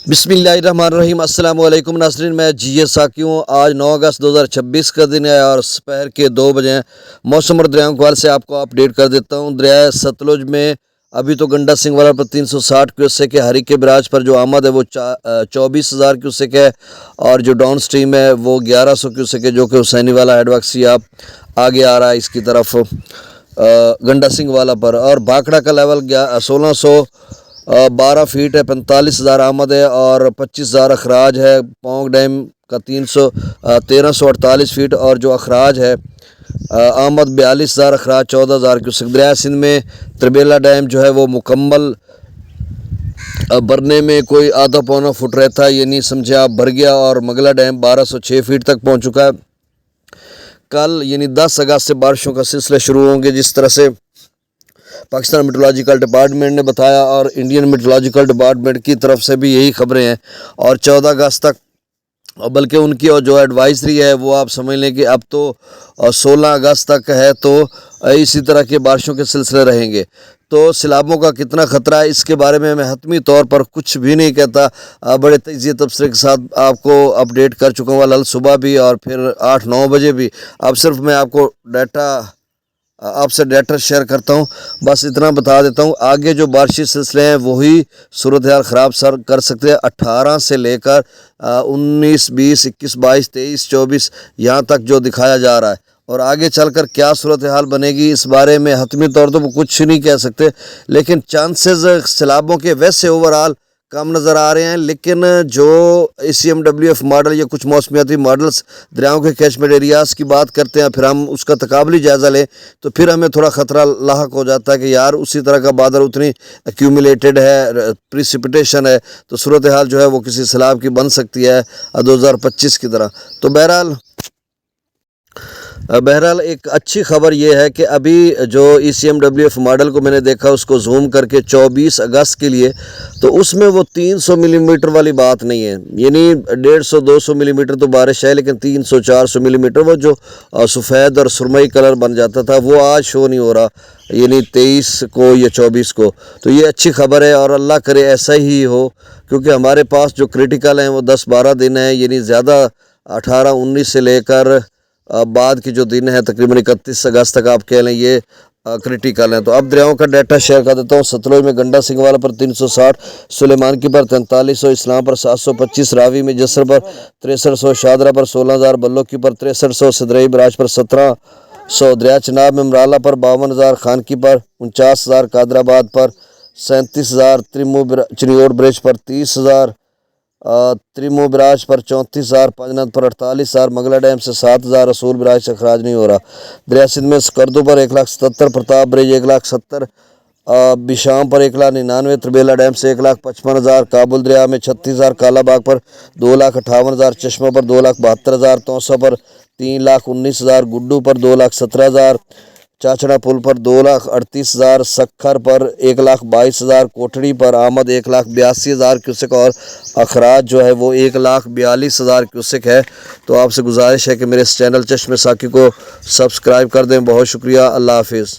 बिस्मिल्लाहिर्रहमानिर्रहीम। अस्सलाम वालेकुम नाज़रीन, मैं जी साकी हूँ। आज 9 अगस्त 2026 का दिन है और दोपहर के 2 बजे हैं। मौसम और दरियाओं के हवाले से आपको अपडेट कर देता हूँ। दरिया सतलुज में अभी तो गंडा सिंह वाला पर 360 क्यूसेक है। हरी के बराज पर जो आमद है वो 24,000 क्यूसेक है और जो डाउन स्ट्रीम है वो 1100 क्यूसेक है, जो कि हुसैनी वाला हेडवर्क्स आप आगे आ रहा है इसकी तरफ गंडा सिंह वाला पर। और भाखड़ा का लेवल 1612 फीट है, 45,000 आमद है और 25,000 अखराज है। पौंग डैम का 1348 फीट और जो अखराज है आमद 42,000 अखराज 14,000 क्यूसेक। दरिया सिंध में त्रिबेला डैम जो है वो मुकम्मल भरने में कोई आधा पौना फुट रहता है, ये नहीं समझे आप, भर गया। और मगला डैम 1206 फीट तक पहुंच चुका है। कल यानी 10 अगस्त से बारिशों का सिलसिला शुरू होंगे, जिस तरह से पाकिस्तान मेट्रोलॉजिकल डिपार्टमेंट ने बताया और इंडियन मेट्रोलॉजिकल डिपार्टमेंट की तरफ से भी यही खबरें हैं। और 14 अगस्त तक, बल्कि उनकी और जो एडवाइजरी है वो आप समझ लें कि अब तो 16 अगस्त तक है, तो इसी तरह के बारिशों के सिलसिले रहेंगे। तो सैलाबों का कितना ख़तरा है इसके बारे में मैं हतमी तौर पर कुछ भी नहीं कहता, बड़े तजिए तबसरे के साथ आपको अपडेट कर चुका हूँ, कल सुबह भी और फिर 8-9 बजे भी। अब सिर्फ मैं आपको आपसे डाटा शेयर करता हूँ, बस इतना बता देता हूँ। आगे जो बारिशी सिलसिले हैं वही सूरत हाल ख़राब सर कर सकते हैं। 18 से लेकर 19, 20, 21, 22, 23, 24 यहाँ तक जो दिखाया जा रहा है, और आगे चलकर क्या सूरत हाल बनेगी इस बारे में हतमी तौर तो कुछ नहीं कह सकते, लेकिन चांसेस सैलाबों के वैसे ओवरऑल कम नज़र आ रहे हैं। लेकिन जो ACMWF मॉडल या कुछ मौसमियाती मॉडल्स दरियाओं के कैचमेंट एरियाज़ की बात करते हैं, फिर हम उसका तकाबली जायज़ा लें तो फिर हमें थोड़ा ख़तरा लाहक हो जाता है कि यार उसी तरह का बादल उतनी एक्यूमुलेटेड है, प्रिसिपिटेशन है, तो सूरत हाल जो है वो किसी सैलाब की बन सकती है 2025 की तरह। तो बहरहाल एक अच्छी खबर यह है कि अभी जो ACMWF मॉडल को मैंने देखा, उसको जूम करके 24 अगस्त के लिए, तो उसमें वो 300 मिलीमीटर वाली बात नहीं है, यानी 150-200 मिलीमीटर तो बारिश है, लेकिन 300-400 मिलीमीटर वो जो सफ़ेद और सुरमई कलर बन जाता था वो आज शो नहीं हो रहा, यानी 23 को या 24 को। तो ये अच्छी खबर है और अल्लाह करे ऐसा ही हो, क्योंकि हमारे पास जो क्रिटिकल हैं वो 10-12 दिन है, यानी ज़्यादा 18-19 से लेकर बाद की जो दिन है तकरीबन 31 अगस्त तक आप कह लें ये क्रिटिकल हैं। तो अब दरियाओं का डाटा शेयर कर देता हूँ। सतलुज में गंडा सिंह वाला पर 360, सुलेमान की पर 4300, इस्लाम पर 725, रावी में जसर पर 6300, शादरा पर 16,000, बल्लो की पर 6300, सदरई बराज पर 1700, दरिया चनाब में मराला पर 52,000, खान की पर 49,000, कादराबाद पर 37,000, चिनियोड़ ब्रिज पर 30,000, त्रिमो बराज पर 34,000, पांजनाथ पर 48,000, मंगला डैम से 7,000, रसूल बराज से खराज नहीं हो रहा। दरिया सिंध में स्कर्दो पर 1,77,000, प्रताप ब्रिज 1,70,000, बिशाम पर 1,99,000, त्रिबेला डैम से 1,55,000, काबुल दरिया में 36,000, कालाबाग पर 2,58,000, चश्मा पर 2,72,000, तौसा पर 3,19,000, गुड्डू पर 2,17,000, चाचड़ा पुल पर 2,38,000, सखर पर 1,22,000, कोठड़ी पर आमद 1,82,000 क्यूसेक और अखराज जो है वो 1,42,000 क्यूसेक है। तो आपसे गुजारिश है कि मेरे इस चैनल चश्मे साकी को सब्सक्राइब कर दें। बहुत शुक्रिया। अल्लाह हाफिज़।